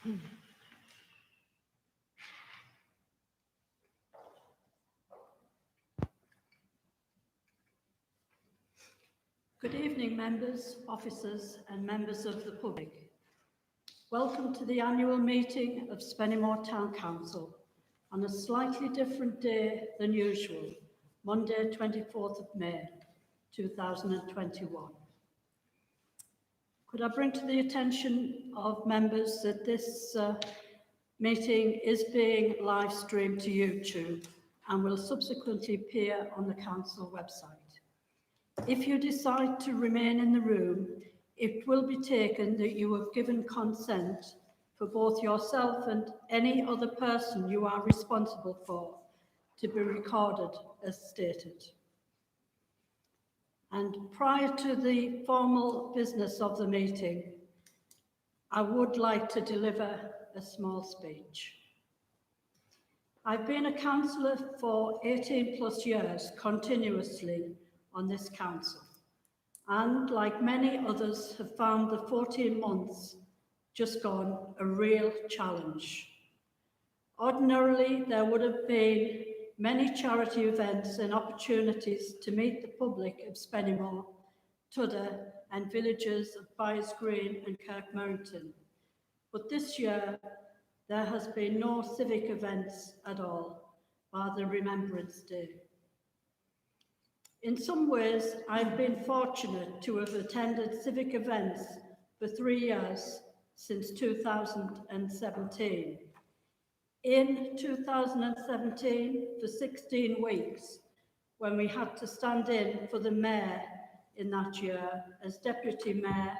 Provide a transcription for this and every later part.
Good evening, members, officers and members of the public. Welcome to the annual meeting of Spennymoor Town Council on a slightly different day than usual, Monday 24th of May 2021. Could I bring to the attention of members that this meeting is being live streamed to YouTube and will subsequently appear on the council website. If you decide to remain in the room, it will be taken that you have given consent for both yourself and any other person you are responsible for to be recorded as stated. And prior to the formal business of the meeting, I would like to deliver a small speech. I've been a councillor for 18 plus years continuously on this council, and like many others have found the 14 months just gone a real challenge. Ordinarily, there would have been many charity events and opportunities to meet the public of Spennymoor, Tudor and villages of Byres Green and Kirk Merrington. But this year, there has been no civic events at all, bar the Remembrance Day. In some ways, I've been fortunate to have attended civic events for 3 years since 2017. In 2017, for 16 weeks, when we had to stand in for the mayor in that year as deputy mayor,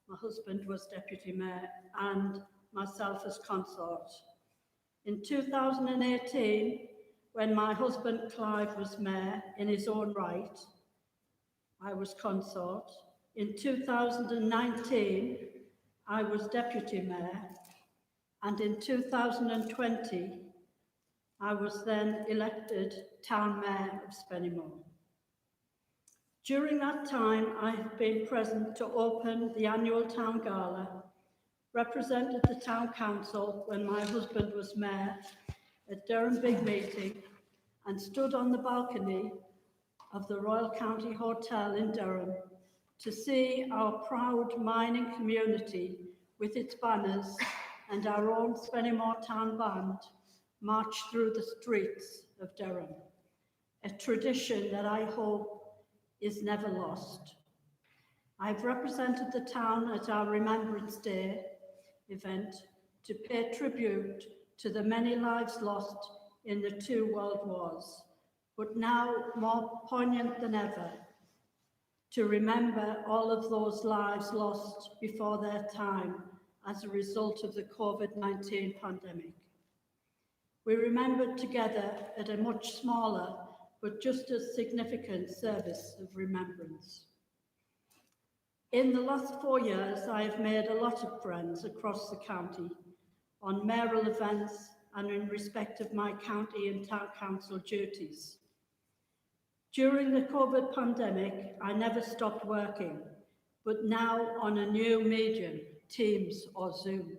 my husband was deputy mayor, and myself as consort. In 2018, when my husband Clive was mayor in his own right, I was consort. In 2019, I was deputy mayor, and in 2020, I was then elected town mayor of Spennymoor. During that time, I have been present to open the annual town gala, represented the town council when my husband was mayor at Durham Big Meeting, and stood on the balcony of the Royal County Hotel in Durham to see our proud mining community with its banners and our own Spennymoor Town Band march through the streets of Durham, a tradition that I hope is never lost. I've represented the town at our Remembrance Day event to pay tribute to the many lives lost in the 2 world wars, but now more poignant than ever, to remember all of those lives lost before their time as a result of the COVID-19 pandemic. We remembered together at a much smaller but just as significant service of remembrance. In the last 4 years, I have made a lot of friends across the county on mayoral events and in respect of my county and town council duties. During the COVID pandemic, I never stopped working, but now on a new medium, Teams or Zoom.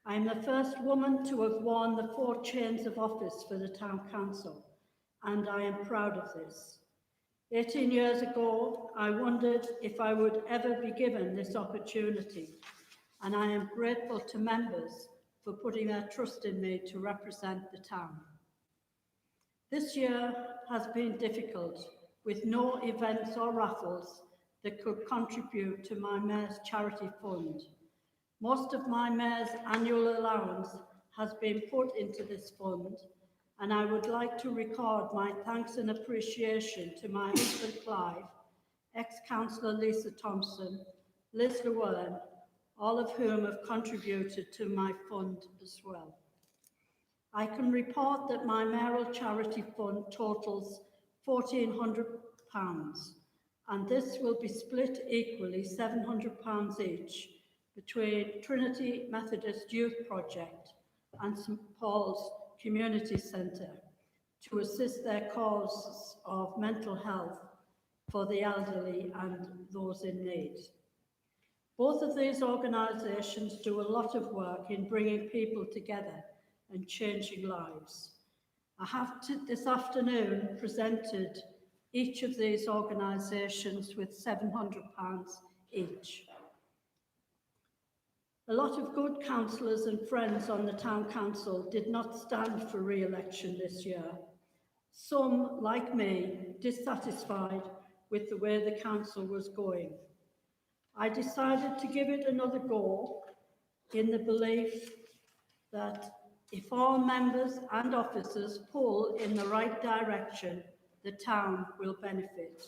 I am the first woman to have worn the 4 chains of office for the town council, and I am proud of this. 18 years ago, I wondered if I would ever be given this opportunity, and I am grateful to members for putting their trust in me to represent the town. This year has been difficult, with no events or raffles that could contribute to my mayor's charity fund. Most of my mayor's annual allowance has been put into this fund, and I would like to record my thanks and appreciation to my husband Clive, ex-councillor Lisa Thompson, Liz Llewellyn, all of whom have contributed to my fund as well. I can report that my mayoral charity fund totals £1,400, and this will be split equally £700 each between Trinity Methodist Youth Project and St Paul's Community Centre to assist their causes of mental health for the elderly and those in need. Both of these organisations do a lot of work in bringing people together and changing lives. I have this afternoon presented each of these organisations with £700 each. A lot of good councillors and friends on the Town Council did not stand for re-election this year. Some, like me, dissatisfied with the way the council was going. I decided to give it another go in the belief that if all members and officers pull in the right direction, the town will benefit.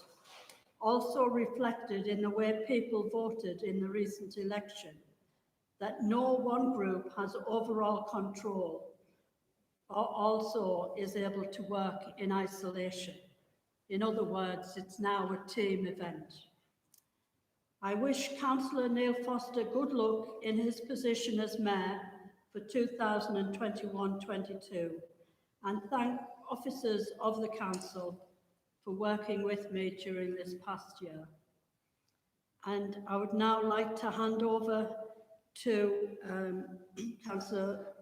Also reflected in the way people voted in the recent election, that no one group has overall control or also is able to work in isolation. In other words, it's now a team event. I wish Councillor Neil Foster good luck in his position as Mayor for 2021-22 and thank officers of the Council for working with me during this past year. And I would now like to hand over to Councillor,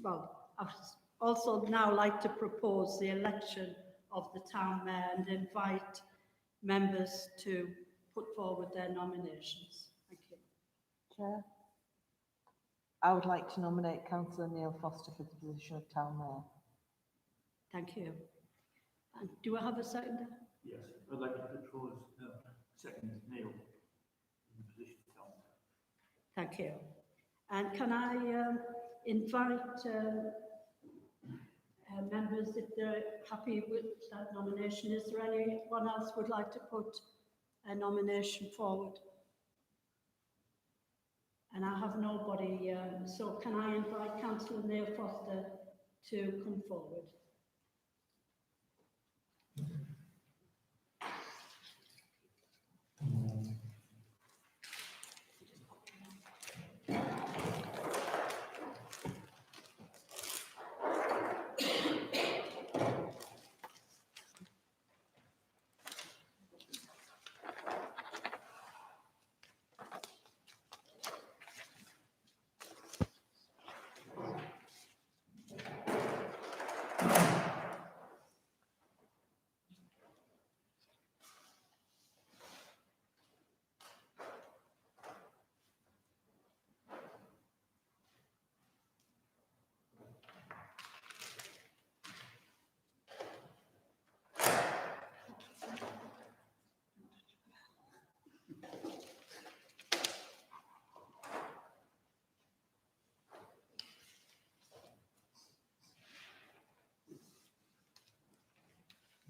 well, I would also now like to propose the election of the Town Mayor and invite members to put forward their nominations. Thank you. Chair, I would like to nominate Councillor Neil Foster for the position of Town Mayor. Thank you. And do I have a seconder? Yes, I'd like to propose second Neil in the position of Town Mayor. Thank you. And can I invite members, if they're happy with that nomination, is there anyone else would like to put a nomination forward? And I have nobody, so can I invite Councillor Neil Foster to come forward?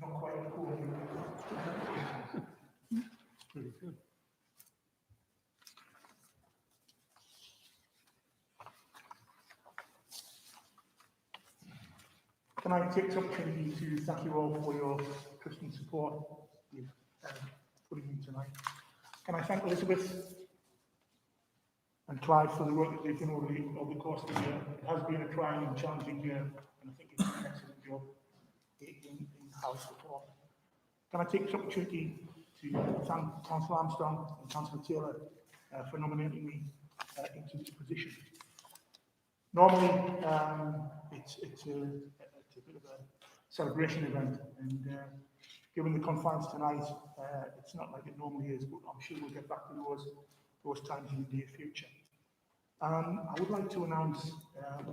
Not quite a cool. Pretty good. Can I take this opportunity to thank you all for your trust and support you've putting in tonight? Can I thank Elizabeth and Clive for the work that they've done over the course of the year? It has been a trying and challenging year, and I think it's an excellent job in House before. Can I take this opportunity to thank Councillor Armstrong and Councillor Taylor for nominating me into this position? Normally, it's a bit of a celebration event, and given the confines tonight, it's not like it normally is, but I'm sure we'll get back to those times in the near future. I would like to announce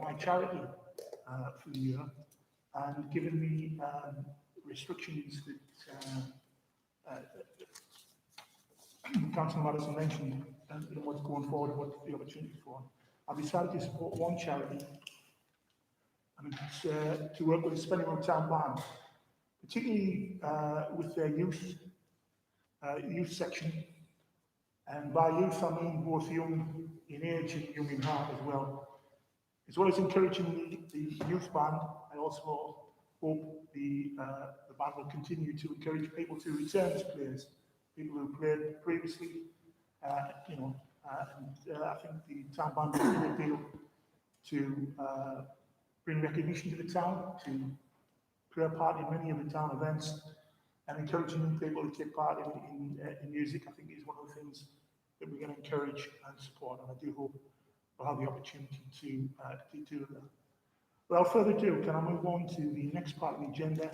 my charity for the year, and given the restrictions that Councillor Madison mentioned, and what's going forward, what the opportunity for, I've decided to support one charity, and it's to work with the Spennymoor Road Town Band, particularly with their youth section. And by youth, I mean both young in age and young in heart as well. As well as encouraging the youth band, I also hope the band will continue to encourage people to return as players, people who played previously, I think the town band will do a deal to bring recognition to the town, to play a part in many of the town events, and encouraging people to take part in music, I think, is one of the things that we're going to encourage and support, and I do hope we'll have the opportunity to do that. Without further ado, can I move on to the next part of the agenda,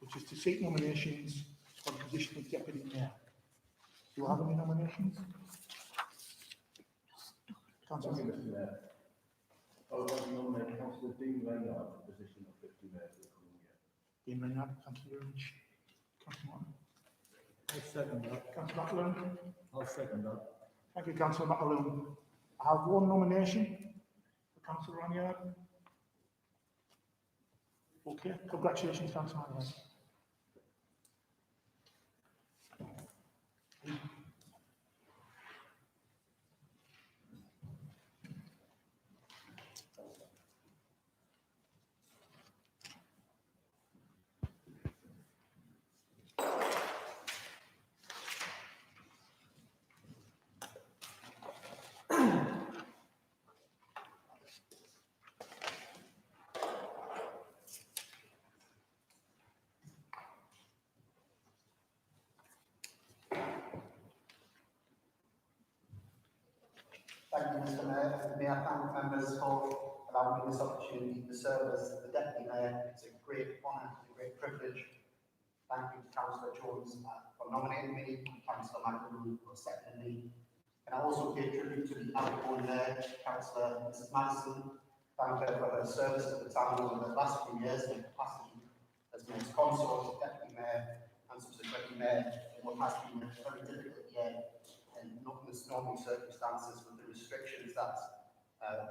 which is to seek nominations for the position of Deputy Mayor. Do you have any nominations? Councillor Thank you, Mr. Mayor. I would like to nominate Councillor Dean Maynard for the position of Deputy Mayor for the coming year. Dean Maynard, thank you very much. Councillor Martin. I'll second that. Councillor McAloon. I'll second that. Thank you, Councillor McAloon. I have one nomination for Councillor Ranyard. Okay, congratulations, Councillor Ranyard. Thank you, Mr. Mayor. May I thank members for allowing me this opportunity to serve as the Deputy Mayor. It's a great honour and a great privilege. Thank you to Councillor Jones for nominating me, and Councillor McAloon for seconding me. And I also pay tribute to the outgoing Mayor, Councillor Mrs. Madison. Thank her for her service to the town over the last few years in her capacity as Mayor's Consort, Deputy Mayor, and subsequently Mayor in what has been a very difficult year and not in the normal circumstances with the restrictions that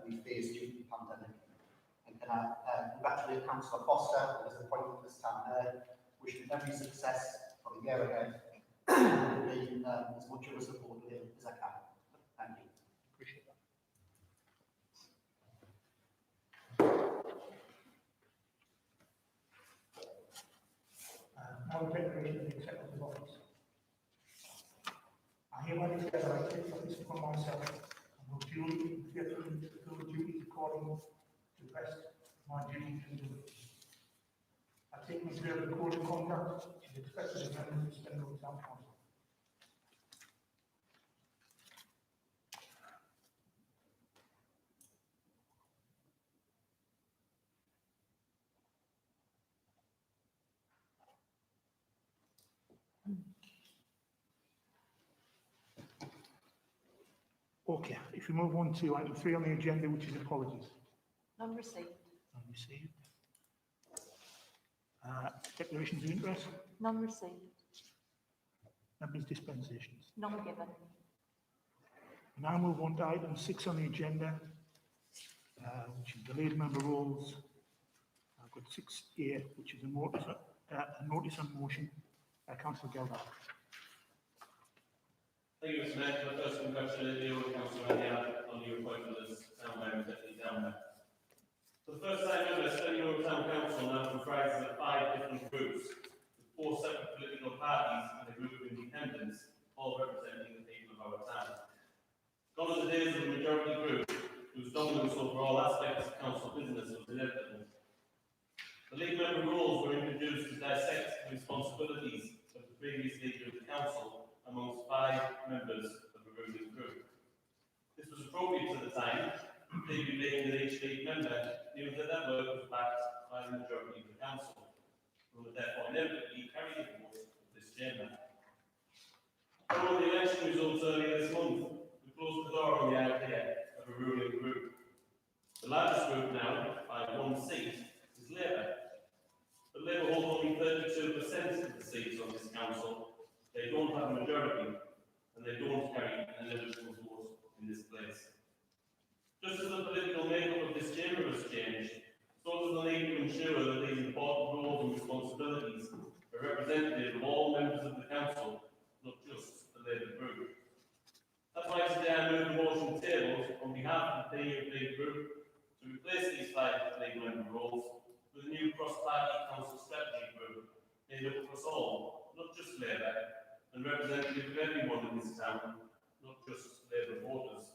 we face due to the pandemic. And can I congratulate Councillor Foster on his appointment as town mayor, wish him every success for the year ahead, and will be as much of a support with him as I can. Thank you. Appreciate that. Now we take the reading of the executive office. I hereby declare that I take office upon myself and will duly and faithfully fulfill the duties according to the best of my duty and ability. I take and observe the code of conduct which is expected of members of Spindle Town Council. Okay, if we move on to item 3 on the agenda, which is apologies. None received. None received. Declarations of interest, None received. members' dispensations. None given. We now move on to item 6 on the agenda, which is delayed member roles. I've got 6A, which is a notice on motion. Councillor Gelder. Thank you, Mr. Mayor. I first congratulate you, Councillor Ranyard, on your appointment as town mayor and deputy town mayor. For the first time ever, Spindle Town Council now comprises of 5 different groups, with 4 separate political parties and a group of independents, all representing the people of our town. Gone are the days of the majority group, whose dominance over all aspects of council business was inevitable. The league member rules were introduced to dissect the responsibilities of the previous leader of the council amongst 5 members of the ruling group. This was appropriate to the time, they being that each league member knew that their work was backed by the majority of the council, who would therefore inevitably carry the vote of this chamber. Following the election results earlier this month, we closed the door on the idea of a ruling group. The largest group now, by 1 seat, is Labour. But Labour hold only 32% of the seats on this council. They don't have a majority, and they don't carry an eligible vote in this place. Just as the political makeup of this chamber has changed, so does the need to ensure that these important roles and responsibilities are representative of all members of the council, not just the Labour group. That's why today I move the motion tabled on behalf of the DUP group to replace these 5 league member roles with a new cross-party council strategy group made up of us all, not just Labour, and representative of everyone in this town, not just Labour voters.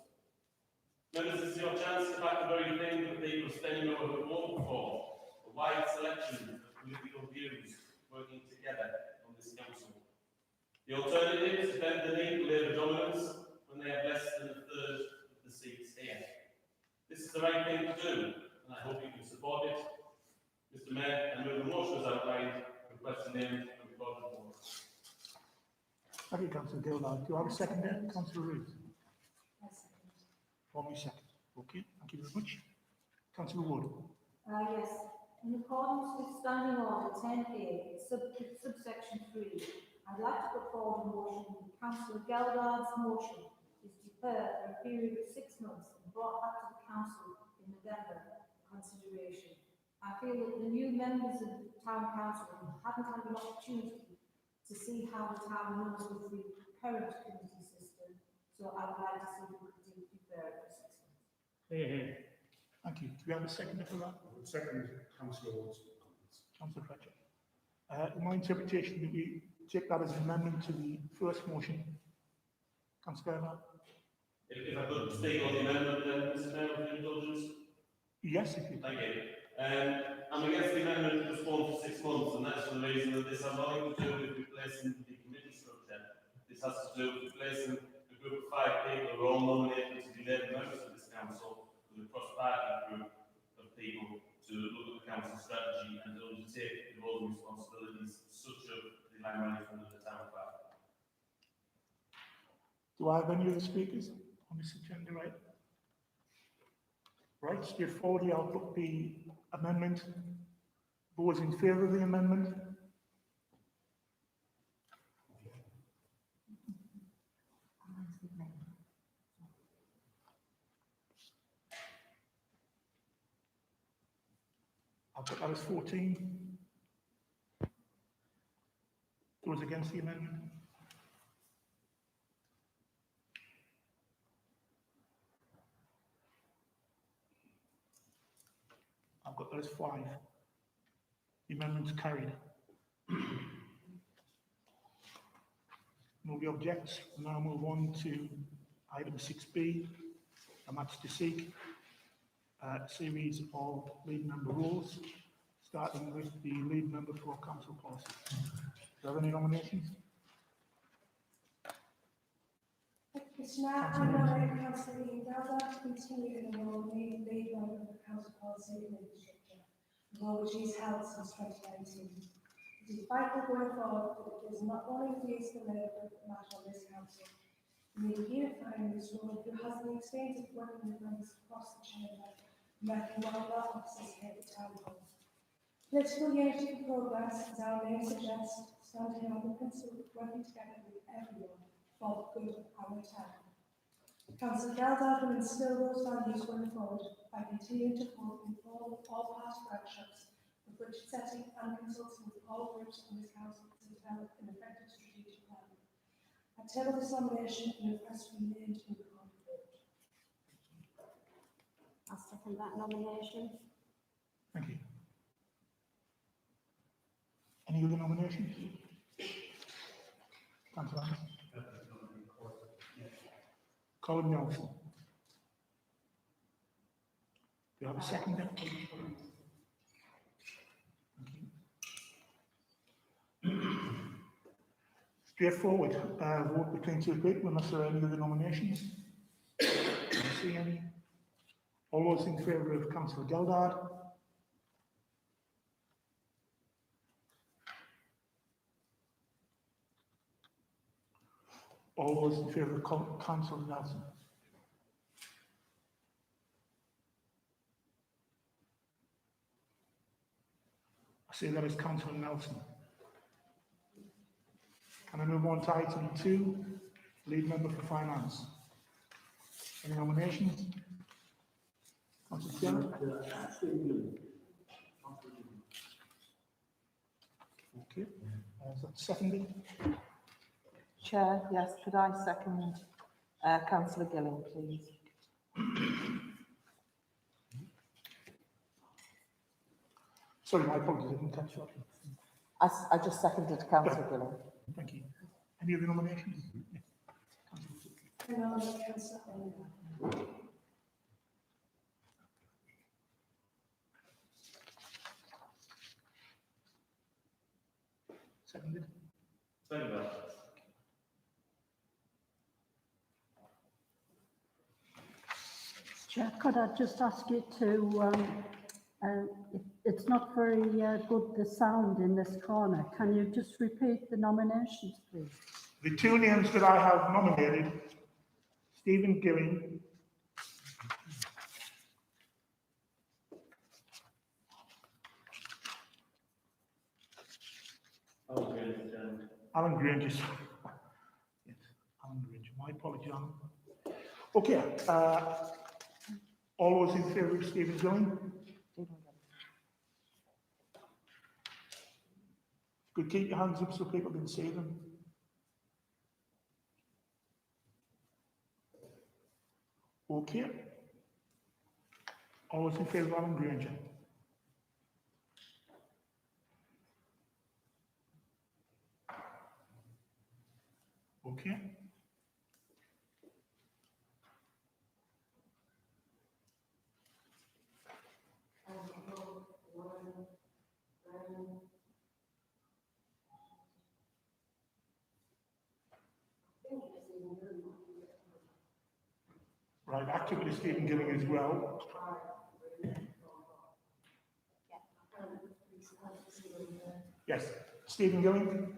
Members, this is your chance to back the very thing that people are spending over the vote for, a wide selection of political views working together on this council. The alternative is to bend the knee to Labour dominance when and they have less than a third of the seats here. This is the right thing to do, and I hope you can support it. Mr. Mayor, I move the motion as outlined, requesting name and recorded vote. Thank you, councillor Gillard. Do you have a second there, councillor Reid? One second. Okay, thank you very much. Councillor Wood. Yes, in accordance with Standing Order 10A, subsection 3, I'd like to put forward a motion that Councillor Geldard's motion is deferred for a period of 6 months and brought back to the council in November for consideration. I feel that the new members of the town council haven't had an opportunity to see how the town runs with the current committee system, so I would like to see if we could defer it for 6 months. Thank you. Do we have a second for that? Second, councillor Woods. Councillor Fletcher. In my interpretation, that we take that as an amendment to the first motion. Councillor Gillard? If I could speak on the amendment then, Mr. Mayor, with your indulgence. Yes, if you. Thank you. I'm against the amendment to postpone for 6 months, and that's for the reason that this has nothing to do with replacing the committee structure. This has to do with replacing a group of 5 people who are all nominated to be named members of this council with a cross-party group of people to look at the council strategy and to undertake the roles and responsibilities such as the land management of the town clerk. Do I have any other speakers on this agenda, right? Right, straightforwardly, I'll put the amendment. Those in favour of the amendment? I'll put that as 14. Those against the amendment? I've got that as 5. The amendment's carried. Nobody objects. We'll now move on to item 6B, and that's to seek a series of lead member roles, starting with the lead member for council policy. Do you have any nominations? Mr. Mayor, I nominate Councillor Ian Gelder to continue in the role of lead member of the council policy and infrastructure, a role which he's held since 2019. It is vital going forward that it gives not only the least the mayor but matter on this council. We need unifying this role who has the experience of working with members across the chamber and working well with our officers here at the town hall. Political unity and progress, as our name suggests, standing up and working together with everyone for the good of our town. Councillor Geldard will instill those values going forward by continuing to hold all party workshops, with budget setting and consulting with all groups on this council to develop an effective strategic plan. I table this nomination and request to be named in the recorded vote. I'll second that nomination. Thank you. Any other nominations? Councillor Anderson. Colin Nelson. Do you have a second there? Thank you. Straightforward, vote between 2 people unless there are any other nominations. I don't see any. All those in favour of Councillor Geldard? All those in favour of Councillor Nelson? I say that as Councillor Nelson. Can I move on to item 2, lead member for finance? Any nominations? Councillor Chairman? Okay, is that seconded? Chair, yes, could I second councillor Gilling, please? Sorry, my apologies, I didn't catch that. I just seconded councillor Gilling. Thank you. Any other nominations? I nominate Councillor Oliver. Seconded. Second that. Chair, could I just ask you to, it's not very good, the sound in this corner. Can you just repeat the nominations, please? The two names that I have nominated, Stephen Gilling Alan Granger, Chairman. Alan Granger. Yes, Alan Granger. My apologies, Alan. Okay, all those in favour of Stephen Gilling? Stephen Gilling. Could keep your hands up so people can see them. Okay. All those in favour of Alan Granger? Okay. Right, actively Stephen Gilling as well. Yes, Stephen Gilling.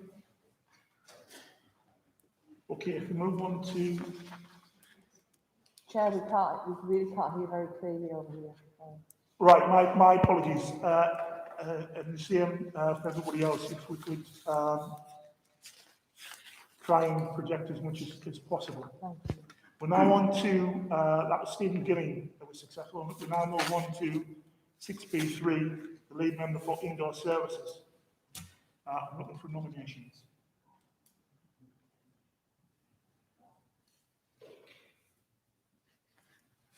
Okay, if we move on to, Chair, we really can't hear very clearly over here. right, my apologies. And the same for everybody else, if we could try and project as much as possible. Thank you. We're now on to, that was Stephen Gilling that was successful. We now move on to 6B3, the lead member for indoor services. I'm looking for nominations.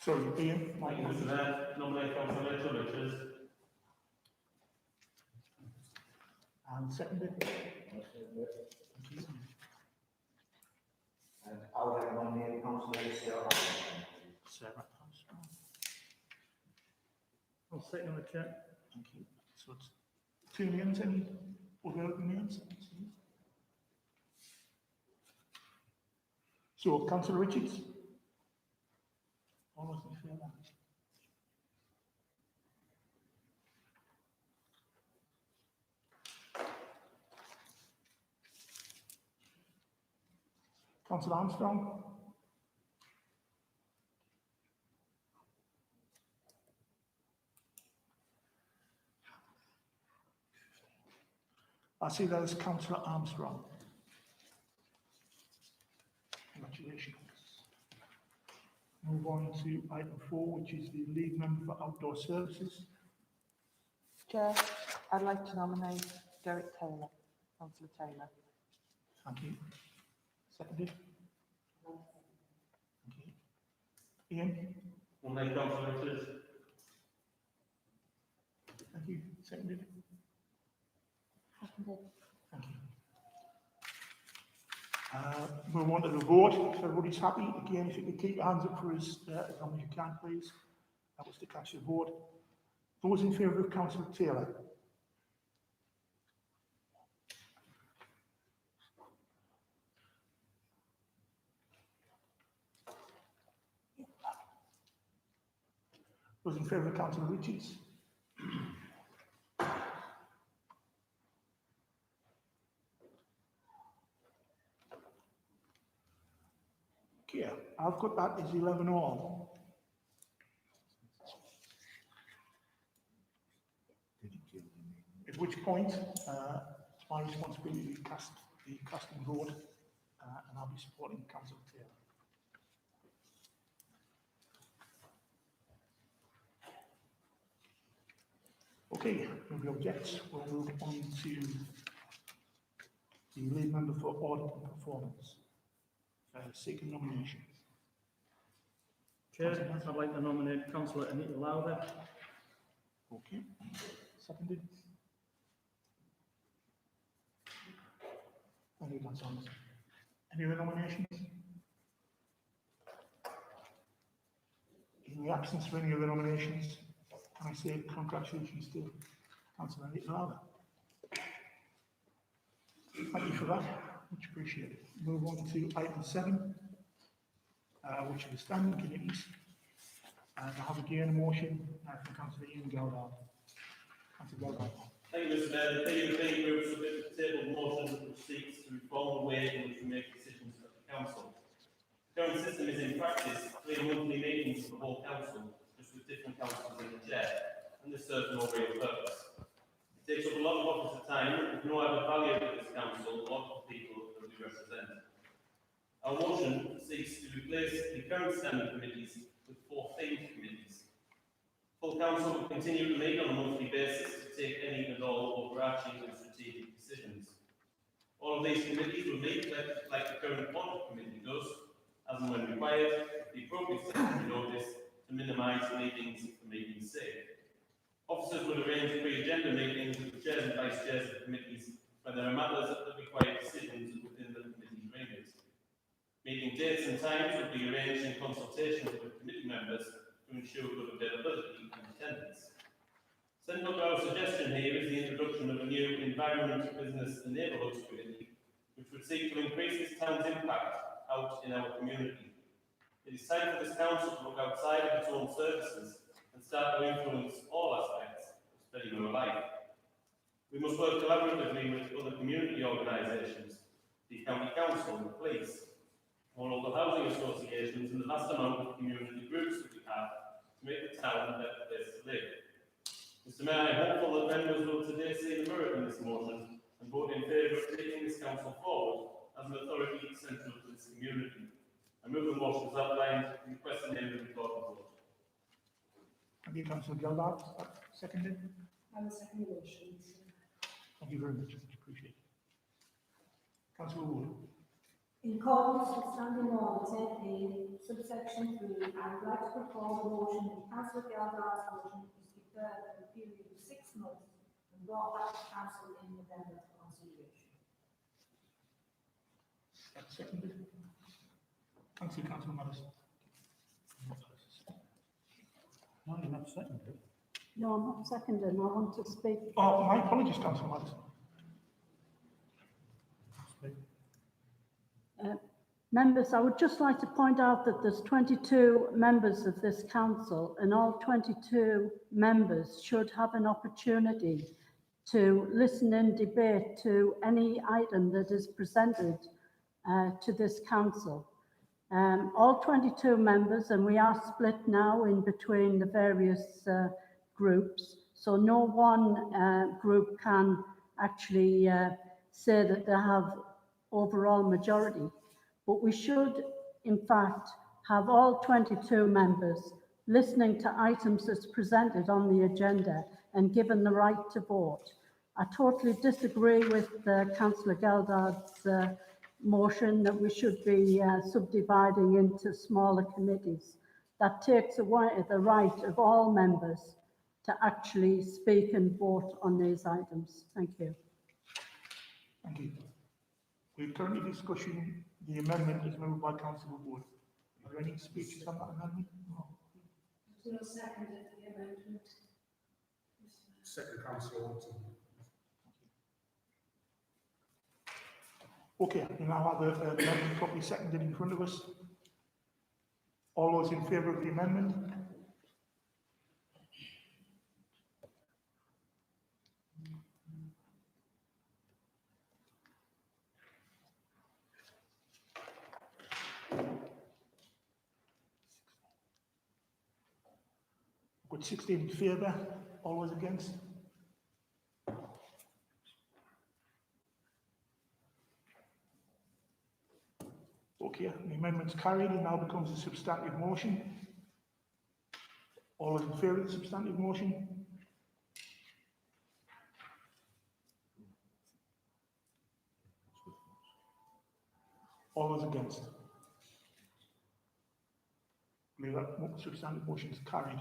Sorry, Ian. Thank you, Mr. Mayor. Nominate Councillor Rachel Richards. And seconded. Thank you. And I would like to nominate Councillor Sarah. Sarah Armstrong. I'll second the chair. Thank you. So it's two names, any other names? So, Councillor Richards? All those in favour? Councillor Armstrong? I see that as Councillor Armstrong. Congratulations. Move on to item 4, which is the lead member for outdoor services. Chair, I'd like to nominate Derek Taylor, Councillor Taylor. Thank you. Seconded. Thank you. Ian? Nominate Councillor Richards. Thank you. Seconded. Seconded. Thank you. Move on to the vote. If everybody's happy, again, if you could keep your hands up for us as long as you can, please. That was to cast your vote. Those in favour of Councillor Taylor? Those in favour of Councillor Richards? Okay, I've got that as 11 all. At which point, it's my responsibility to cast the casting vote, and I'll be supporting Councillor Taylor. Okay, nobody objects. We'll move on to the lead member for audit and performance. Seeking nomination. Chair, I'd like to nominate Councillor Anita Lowther. Okay, seconded. Any concerns? Any other nominations? In the absence of any other nominations, can I say congratulations to Councillor Anita Lowther? Thank you for that, much appreciated. Move on to item 7, which is the standing committees. I have again a motion from Councillor Ian Gildart. Councillor Gildart. Thank you, Mr. Mayor. The PUP group submitted a tabled motion which seeks to reform the way in which we make decisions at the council. The current system is in practice 3 monthly meetings for the whole council, just with different councillors in the chair, and this serves no real purpose. It takes up a lot of officer time, with no added value to this council or to the people that we represent. Our motion seeks to replace the current standing committees with 4 themed committees. Full council will continue to meet on a monthly basis to take any and all overarching and strategic decisions. All of these committees will meet like the current audit committee does, as and when required, with the appropriate statutory notice to minimise meetings for meeting's sake. Officers will arrange pre-agenda meetings with the chairs and vice chairs of committees when there are matters that require decisions within the committee's remit. Meeting dates and times will be arranged in consultation with committee members to ensure good availability and attendance. Central to our suggestion here is the introduction of a new Environment, Business and Neighbourhoods Committee, which would seek to increase this town's impact out in our community. It is time for this council to look outside of its own services and start to influence all aspects of spreading our life. We must work collaboratively with other community organisations, the county council, the police, all local housing associations and the vast amount of community groups that we have to make the town a better place to live. Mr. Mayor, I am hopeful that members will today see the merit in this motion and vote in favour of taking this council forward as an authority central to this community. I move the motion as outlined in the question name of the recorded vote. Thank you, Councillor Gildart. Seconded. I will second the motion. Thank you very much. Much appreciated. Councillor Wood. In accordance with Standing Order 10A, subsection 3, I would like to propose a motion that Councillor Geldar's motion is deferred for a period of 6 months and brought back to council in November for consideration. Seconded. Thank you, Councillor Madison. No, you're not seconded. No, I'm not seconding. I want to speak. Oh, my apologies, Councillor Madison. Members, I would just like to point out that there's 22 members of this council, and all 22 members should have an opportunity to listen in debate to any item that is presented to this council. All 22 members, and we are split now in between the various groups, so no one group can actually say that they have overall majority. But we should, in fact, have all 22 members listening to items that's presented on the agenda and given the right to vote. I totally disagree with Councillor Geldar's motion that we should be subdividing into smaller committees. That takes away the right of all members to actually speak and vote on these items. Thank you. Thank you. We're currently discussing the amendment as moved by Councillor Wood. Are there any speeches on that amendment? No. No second of the amendment. Second, Councillor Watson. Okay, we now have the amendment properly seconded in front of us. All those in favour of the amendment? Got 16 in favour, all those against? Okay, the amendment's carried and now becomes a substantive motion. All those in favour of the substantive motion? All those against? I believe that substantive motion is carried.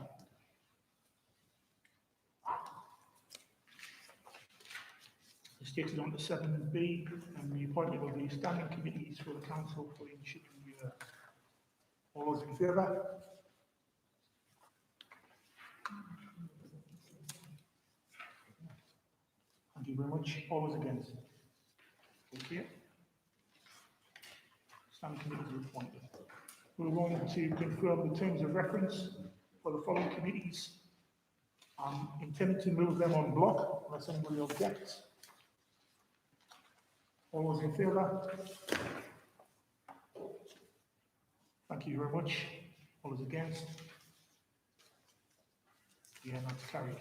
It's takes it on to 7B and the appointment of the standing committees for the council for the ensuing year. All those in favour? Thank you very much. All those against? Okay. Standing committees are appointed. We're going to confirm the terms of reference for the following committees. I'm intending to move them on block unless anybody objects. All those in favour? Thank you very much. All those against? Yeah, that's carried.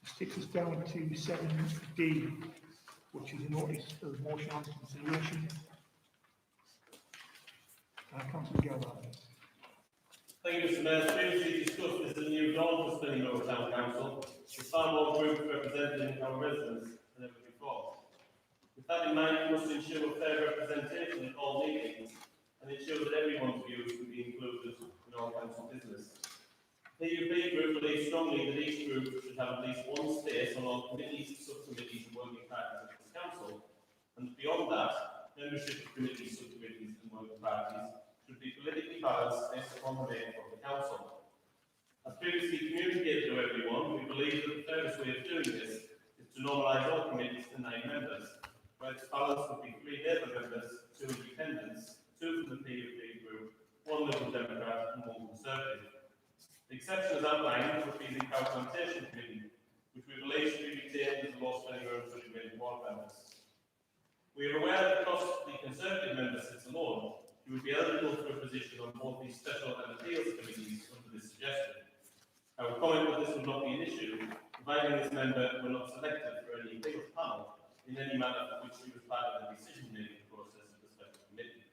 This takes us down to 7D, which is a notice of motion on consideration. Councillor Gellar. Thank you, Mr. Mayor. As previously discussed, this is a new dawn for Spennymoor Town Council, with far more groups representing our residents than ever before. With that in mind, we must ensure fair representation at all meetings and ensure that everyone's views can be included in all council business. The UP group believes strongly that each group should have at least one space on all committees, subcommittees and working parties of this council, and beyond that, membership of committees, subcommittees and working parties should be politically balanced based upon the makeup of the council. As previously communicated to everyone, we believe that the fairest way of doing this is to normalise all committees to 9 members, where its balance would be 3 Labour members, 2 independents, 2 from the PUP group, 1 Liberal Democrat and 1 Conservative. The exception as outlined would be the Cow Plantation Committee, which we believe should be retained as the law spending around 30 million ward members. We are aware that because the Conservative member sits alone, he would be eligible for a position on both the special and appeals committees under this suggestion. I would comment that this would not be an issue, providing this member were not selected for any appeals panel in any manner for which he was part of the decision-making process of the special committee.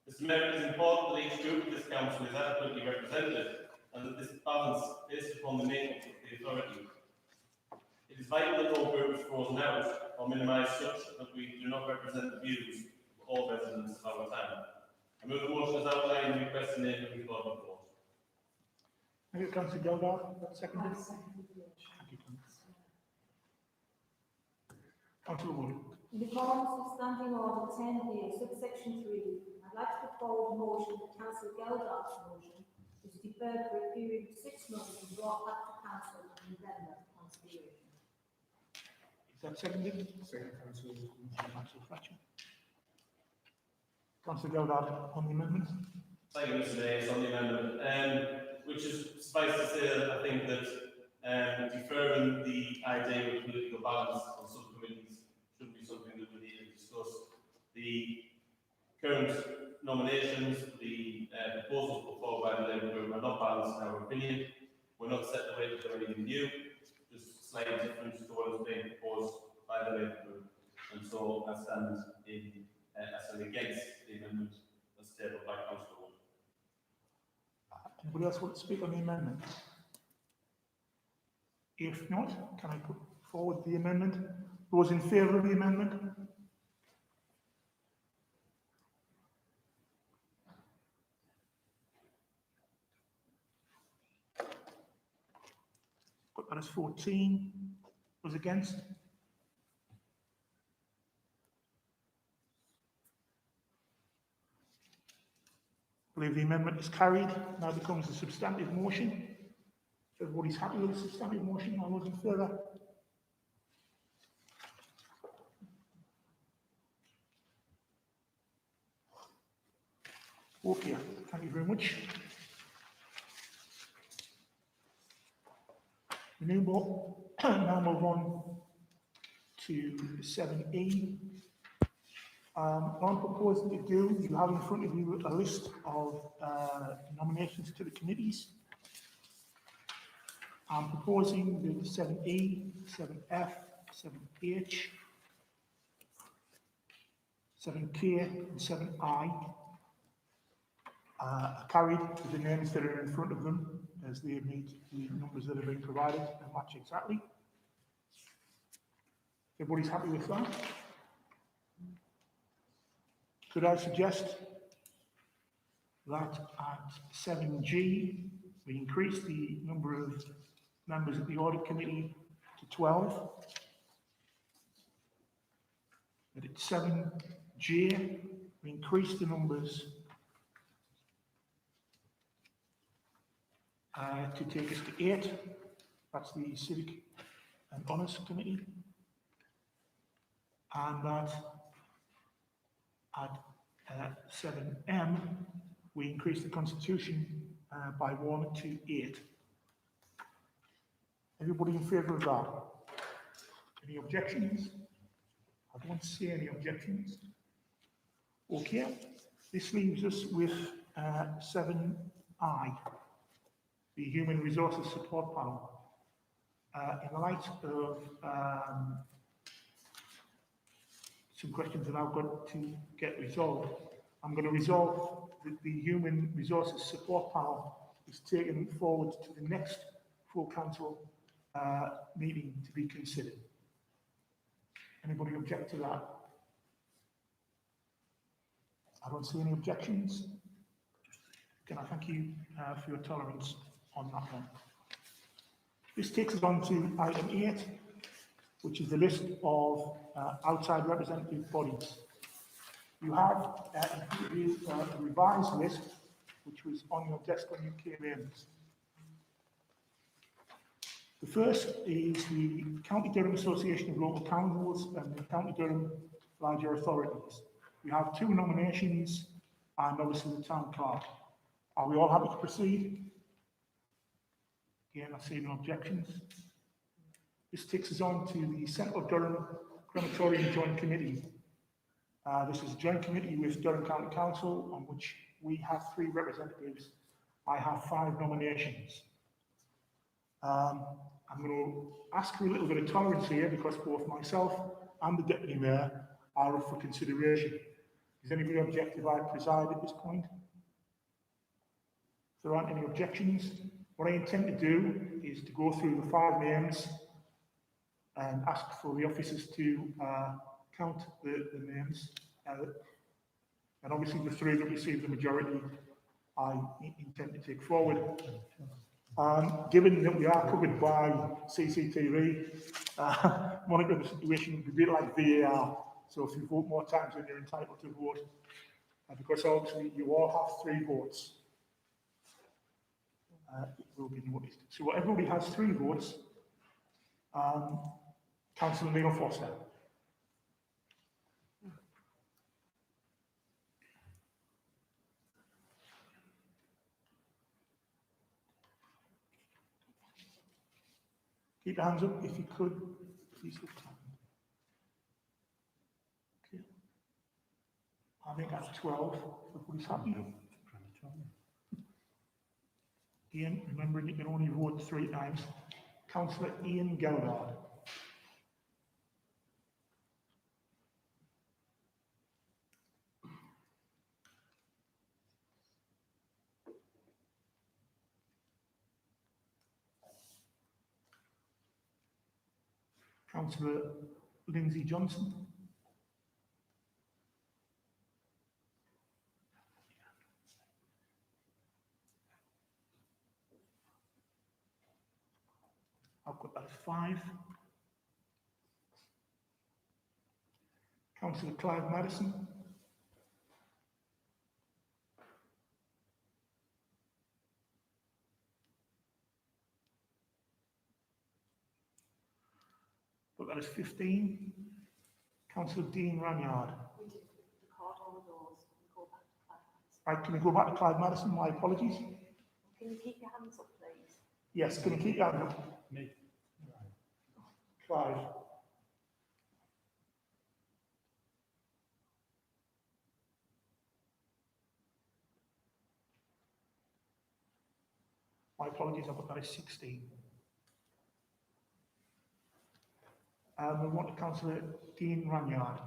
Mr. Mayor, it is important that each group of this council is adequately represented and that this balance based upon the makeup of the authority. It is vital that no group is frozen out or minimised such that we do not represent the views of all residents of our town. I move the motion as outlined and request the name of the recorded vote. Thank you, Councillor Gellar. That's seconded. I second the motion. Thank you, Councillor Wood. In accordance with Standing Order 10A, subsection 3, I'd like to put forward a motion that Councillor Geldard's motion is deferred for a period of 6 months and brought back to council in November for consideration. Is that seconded? Second, Councillor Fletcher. Councillor Gellar on the amendment. Thank you, Mr. Mayor. It's on the amendment, which is suffice to say that I think that deferring the idea of political balance on subcommittees should be something that we need to discuss. The current nominations, the proposals put forward by the Labour Group are not balanced in our opinion. We're not set the way to do anything new, just slightly different to what is being proposed by the Labour Group. And so I stand against the amendment as tabled by Councillor Wood. Anybody else want to speak on the amendment? If not, can I put forward the amendment? Those in favour of the amendment? Got that as 14. Those against? I believe the amendment is carried. Now becomes a substantive motion. If everybody's happy with the substantive motion, all those in favour? Okay, thank you very much. We now move on to 7E. What I'm proposing to do, you have in front of you a list of nominations to the committees. I'm proposing that 7E, 7F, 7H, 7K and 7I are carried with the names that are in front of them as they meet the numbers that have been provided and match exactly. Everybody's happy with that? Could I suggest that at 7G, we increase the number of members of the audit committee to 12? That at 7J, we increase the numbers to take us to 8. That's the Civic and Honours Committee. And that at 7M, we increase the Constitution by 1 to 8. Everybody in favour of that? Any objections? I don't see any objections. Okay, this leaves us with 7I, the Human Resources Support Panel. In the light of some questions that I've got to get resolved, I'm going to resolve that the Human Resources Support Panel is taken forward to the next full council meeting to be considered. Anybody object to that? I don't see any objections. Can I thank you for your tolerance on that one? This takes us on to item 8, which is the list of outside representative bodies. You have a revised list, which was on your desk when you came in. The first is the County Durham Association of Local Councils and the County Durham Larger Authorities. We have 2 nominations and obviously the town clerk. Are we all happy to proceed? Again, I see no objections. This takes us on to the Central Durham Crematorium Joint Committee. This is a joint committee with Durham County Council on which we have 3 representatives. I have 5 nominations. I'm going to ask for a little bit of tolerance here because both myself and the Deputy Mayor are up for consideration. Does anybody object if I preside at this point? If there aren't any objections, what I intend to do is to go through the 5 names and ask for the officers to count the names. And obviously the 3 that receive the majority, I intend to take forward. Given that we are covered by CCTV, monitoring the situation would be a bit like VAR. So if you vote more times than you're entitled to vote, because obviously you all have 3 votes, it will be noticed. So everybody has 3 votes. Councillor Neil Foster. Keep your hands up if you could. Please lift your hand. Okay. I think that's 12. Everybody's happy. Ian, remembering you can only vote 3 times. Councillor Ian Geldard. Councillor Lindsay Johnson. I've got that as 5. Councillor Clive Madison. Got that as 15. Councillor Dean Ranyard. We did record all of those and go back to Clive. Right, can we go back to Clive Madison? My apologies. Can you keep your hands up, please? Yes, can you keep your hand up? Me. Clive. My apologies, I've got that as 16. We want to Councillor Dean Ranyard.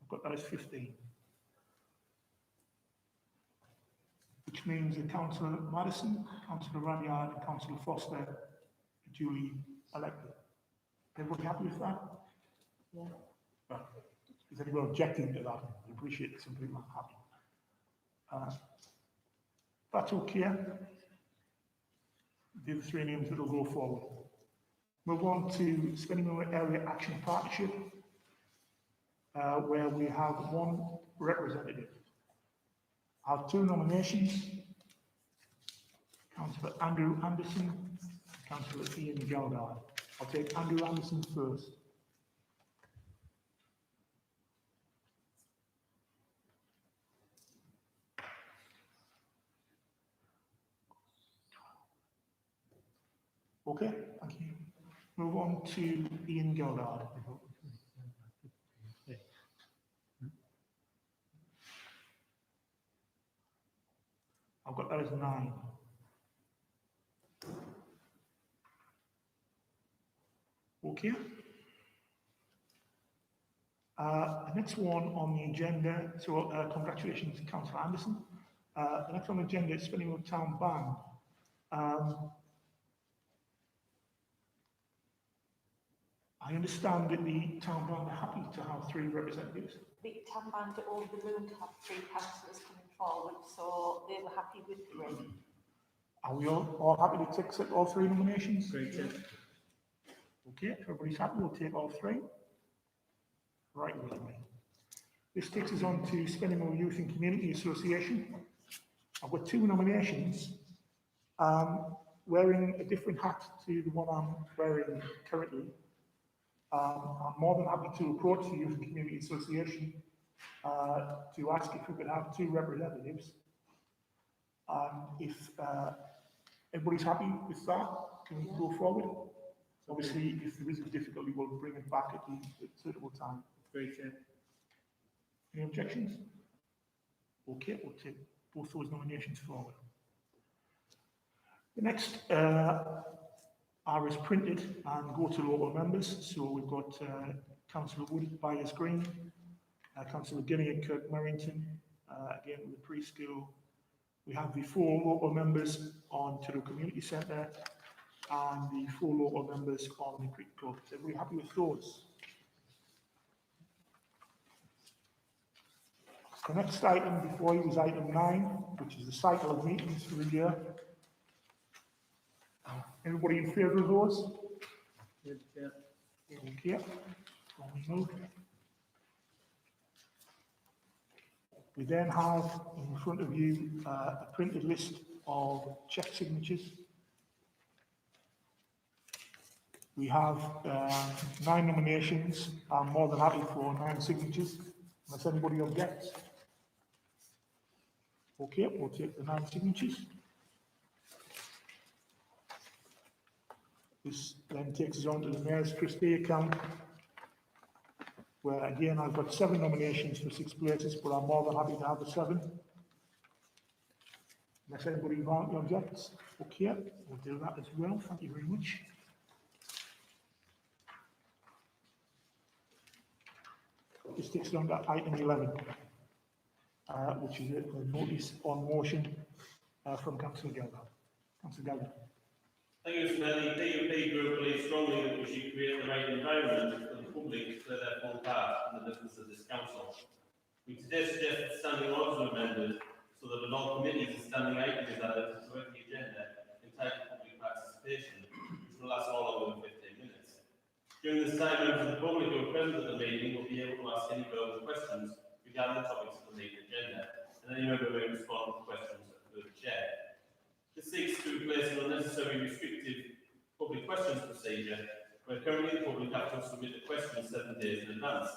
I've got that as 15. Which means that Councillor Madison, Councillor Ranyard and Councillor Foster are duly elected. Everybody happy with that? Yeah. Right. Is anyone objecting to that? I appreciate that some people are happy. That's okay. The other 3 names that will go forward. Move on to Spennymoor Area Action Partnership, where we have 1 representative. I have 2 nominations. Councillor Andrew Anderson, Councillor Ian Geldard. I'll take Andrew Anderson first. Okay, thank you. Move on to Ian Gildard. I've got that as 9. Okay. The next one on the agenda, so congratulations, Councillor Anderson. The next on the agenda is Spennymoor Town Band. I understand that the town band are happy to have 3 representatives. The town band are over the moon to have 3 councillors coming forward, so they were happy with 3. Are we all happy to accept all 3 nominations? Great, yeah. Okay, if everybody's happy, we'll take all 3. Right, lovely. This takes us on to Spennymoor Youth and Community Association. I've got 2 nominations, wearing a different hat to the one I'm wearing currently. I'm more than happy to approach the Youth and Community Association to ask if we could have 2 representatives. If everybody's happy with that, can we go forward? Obviously, if there is a difficulty, we'll bring it back at the suitable time. Great, yeah. Any objections? Okay, we'll take both those nominations forward. The next are as printed and go to local members. So we've got Councillor Wood at Byers Green, Councillor Guinea at Kirk Merrington, again with the preschool. We have the 4 local members on Tidrow Community Centre and the 4 local members on the Creek Club. Are we happy with those? The next item before you was item 9, which is the cycle of meetings for the year. Everybody in favour of those? Good, yeah. Okay. On we move. We then have in front of you a printed list of check signatures. We have 9 nominations. I'm more than happy for 9 signatures, unless anybody objects. Okay, we'll take the 9 signatures. This then takes us on to the Mayor's Trustee account, where again I've got 7 nominations for 6 places, but I'm more than happy to have the 7. Unless anybody violently objects. Okay, we'll do that as well. Thank you very much. This takes us on to item 11, which is a notice on motion from Councillor Gelder. Councillor Gelder. Thank you, Mr. Mayor. The DUP group believes strongly that we should create the right environment for the public to play their full part in the business of this council. We today suggest standing orders are amended so that all committees and standing items is added to the agenda entitled public participation, which will last no longer than 15 minutes. During this time, members of the public who are present at the meeting will be able to ask any further questions regarding the topics of the meeting agenda, and any member may respond to questions through the chair. This seeks to replace an unnecessary restrictive public questions procedure, where currently the public have to submit a question 7 days in advance,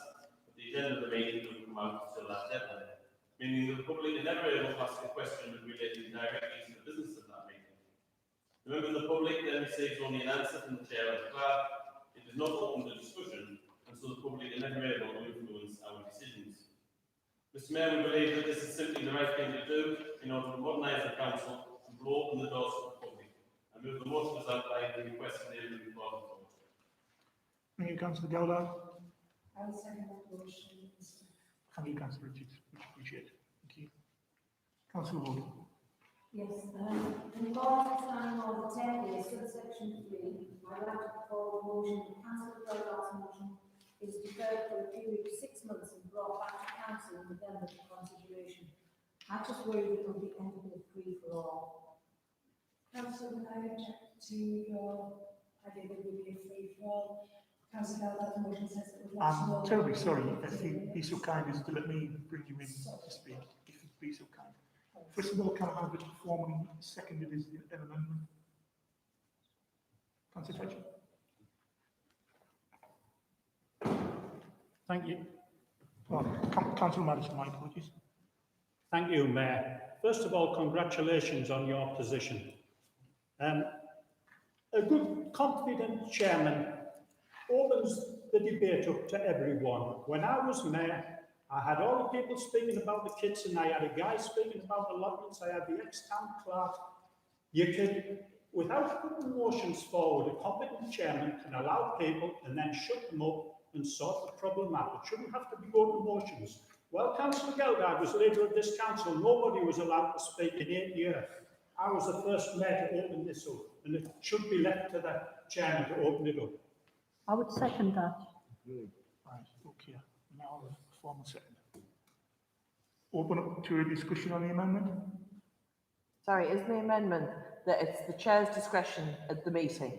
but the agenda of the meeting doesn't come out until that deadline, meaning that the public are never able to ask a question relating directly to the business of that meeting. The member of the public then receives only an answer from the chair or the clerk. It is not open to discussion, and so the public are never able to influence our decisions. Mr. Mayor, we believe that this is simply the right thing to do in order to modernise the council and open the doors to the public. I move the motion as outlined in the request named in the report. Thank you, Councillor Gelder. I will second that motion. Thank you, Councillor Richards. Much appreciated. Thank you. Councillor Wood. Yes, in accordance with standing order 10A, subsection 3, I would like to propose a motion that Councillor Gelder's motion is deferred for a period of 6 months and brought back to council in November for consideration. I just worry that it will be ended with free for all. Councillor, I object to your idea that it would be a free for all. Councillor Gelder's motion says that it would last I'm no terribly longer sorry. than If 15 you'd be so minutes. kind as to let me bring you in to speak, if you'd be so kind. First of all, can I have it formally seconded as an amendment? Councillor Fletcher. Thank you. Well, Councillor Madison, my apologies. Thank you, Mayor. First of all, congratulations on your position. A good, confident chairman opens the debate up to everyone. When I was mayor, I had all the people speaking about the kitchen, I had a guy speaking about allotments, I had the ex-town clerk. You can, without putting motions forward, a competent chairman can allow people and then shut them up and sort the problem out. It shouldn't have to be going to motions. While Councillor Gelgard was leader of this council, nobody was allowed to speak in 8 years. I was the first mayor to open this up, and it should be left to the chairman to open it up. I would second that. Right, okay. Now the formal second. Open up to a discussion on the amendment. Sorry, is the amendment that it's the chair's discretion at the meeting?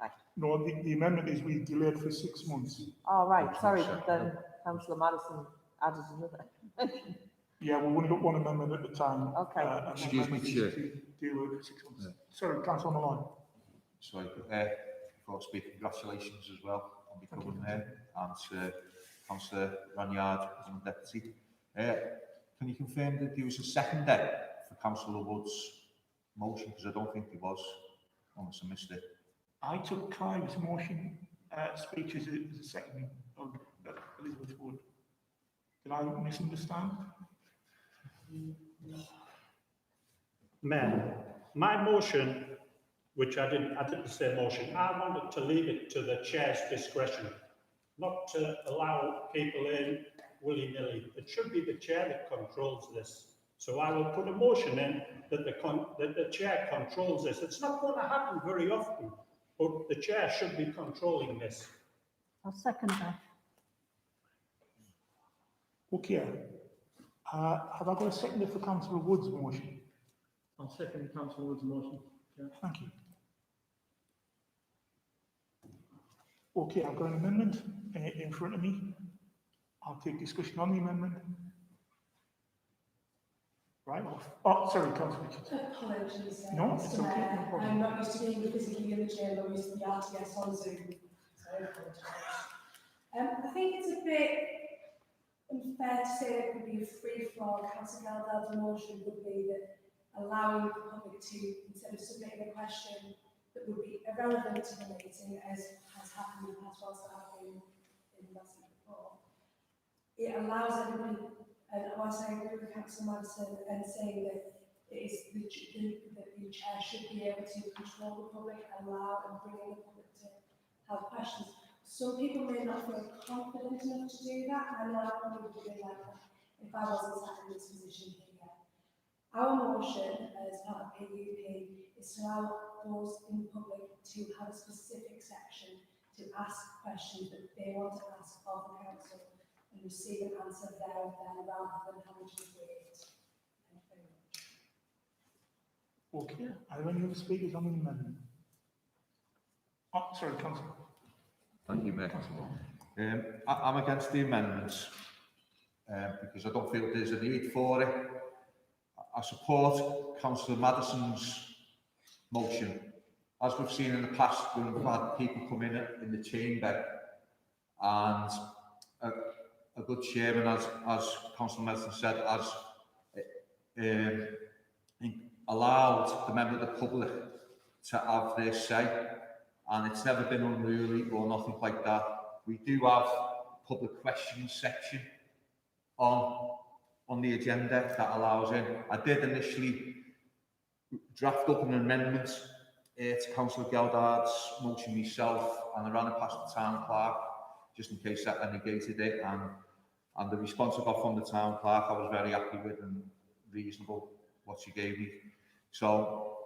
Right. No, the amendment is we delayed for 6 months. Oh, right, sorry, but then councillor Madison added another. Yeah, we've only got one amendment at a time. Okay. And Excuse me, that is Chair. to deal with it for 6 months. Sorry, Councillor Malone. So, before I speak, congratulations as well on becoming mayor, and Councillor Ranyard as my deputy. Can you confirm that there was a second day for Councillor Wood's motion? Because I don't think there was, unless I missed it. I took Clive's motion speech as a second of Elizabeth Wood. Did I misunderstand? Mayor, my motion, which I didn't say motion, I wanted to leave it to the chair's discretion, not to allow people in willy-nilly. It should be the chair that controls this. So I will put a motion in that the chair controls this. It's not going to happen very often, but the chair should be controlling this. I'll second that. Okay. Have I got a seconder for Councillor Wood's motion? I'll second Councillor Wood's motion. Thank you. Okay, I've got an amendment in front of me. I'll take discussion on the amendment. Right off. Oh, sorry, Councillor Richards. Apologies, No, it's Mr. okay, no Mayor. problem. I'm not used to being physically in the chamber, I'm used to the RTS on Zoom, so I apologise. I think it's a bit unfair to say it could be a free flow. Councillor Geldar's motion would be that allowing the public to, instead of submitting a question that would be irrelevant to the meeting, as has happened in the past whilst I've been in last week before, it allows everybody. And whilst I agree with Councillor Madison and saying that it is that the chair should be able to control the public, allow and bring in the public to have questions. Some people may not feel confident enough to do that, and I probably would be like that if I wasn't sat in this position here. Our motion as part of PUP is to allow those in the public to have a specific section to ask questions that they want to ask of the council and receive an answer there and then rather than having to wait. Thank you very much. Okay. Are there any other speakers on the amendment? Oh, sorry, Councillor. Thank you, Mayor. I'm against the amendments because I don't feel there's a need for it. I support Councillor Madison's motion. As we've seen in the past, when we've had people come in the chamber and a good chairman, as Councillor Madison said, has allowed the member of the public to have their say, and it's never been unruly or nothing like that. We do have a public questions section on the agenda that allows in. I did initially draft up an amendment to Councillor Geldard's motion myself, and I ran it past the town clerk just in case that negated it, and the response I got from the town clerk I was very happy with and reasonable what she gave me. So,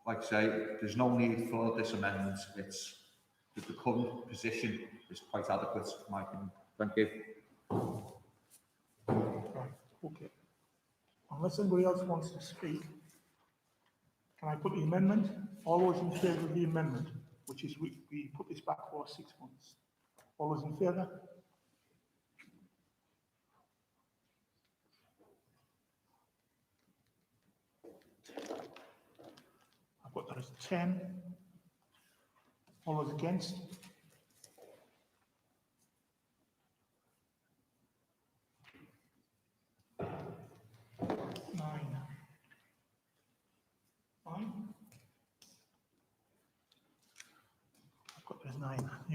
like I say, there's no need for this amendment. It's the current position is quite adequate, in my opinion. Thank you. Right, okay. Unless anybody else wants to speak, can I put the amendment? All those in favour of the amendment, which is we put this back for 6 months. All those in favour? I've got that as 10. All those against?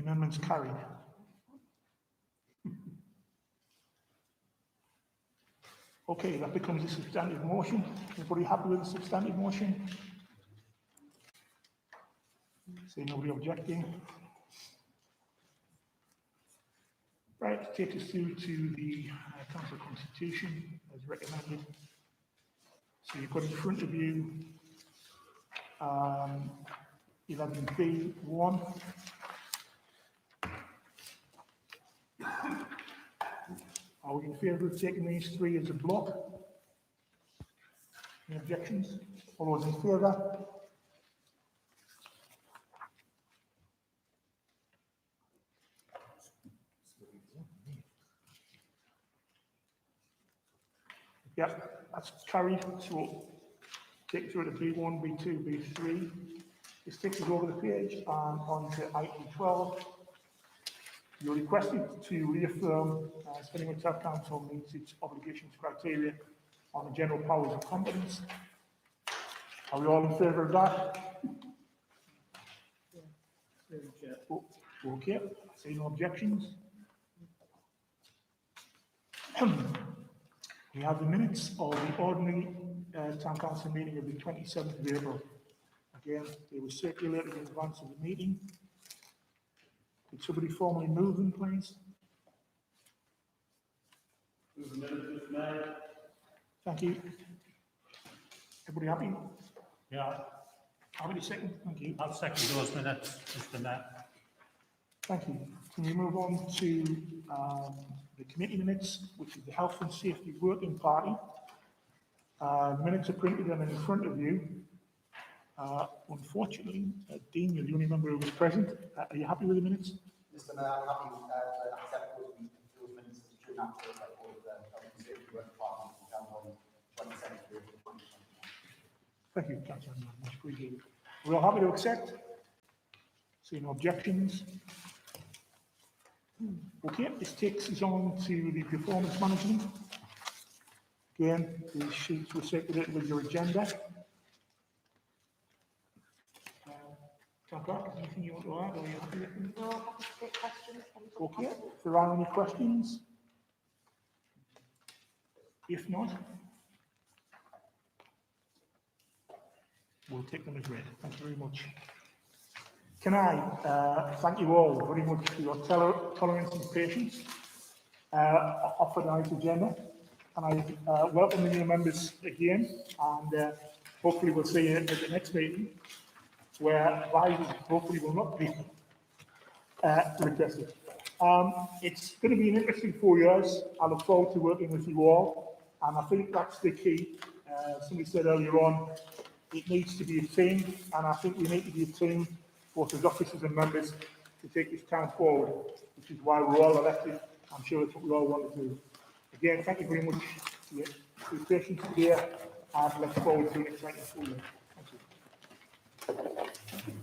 amendment's carried. Okay, that becomes a substantive motion. Everybody happy with the substantive motion? See nobody objecting. Right, take us through to the council constitution as recommended. So you've got in front of you 11B1. Are we in favour of taking these three as a block? Any objections? All those in favour? Yep, that's carried. So take it through to B1, B2, B3. This takes us over the page and on to item 12. You're requested to reaffirm Spending Town Council meets its obligations criteria on the general powers of competence. Are we all in favour of that? Okay, I see no objections. We have the minutes of the ordinary town council meeting of the 27th of April. Again, they were circulated in advance of the meeting. Could somebody formally move them, please? Move the minutes, Mr. Mayor. Thank you. Everybody happy? Yeah, Happy to second? Thank you. I'll second those minutes, Mr. Mayor. Thank you. Can we move on to the committee minutes, which is the Health and Safety Working Party? Minutes are printed and in front of you. Unfortunately, Dean, you're the only member who was present. Are you happy with the minutes? Mr. Mayor, I'm happy to accept those minutes as a true natural record of the Health and Safety Work Department down on 27th of April 2021. Thank you, Councillor. Much appreciated. We're all happy to accept. See no objections. Okay, this takes us on to the performance management. Again, these sheets were circulated with your agenda. Town Clerk, anything you want to add, or are you happy with them? No, happy to take questions. Okay, if there are any questions? If not, we'll take them as read. Thank you very much. Can I thank you all very much for your tolerance and patience of tonight's agenda. And I welcome the new members again, and hopefully we'll see you at the next meeting, where advisors hopefully will not be requested. It's going to be an interesting 4 years. I look forward to working with you all, and I think that's the key. Somebody said earlier on, it needs to be a team, and I think we need to be a team, both as officers and members, to take this town forward, which is why we're all elected. I'm sure that's what we all want to do. Again, thank you very much for your patience today, and look forward to an exciting 4 years. Thank you.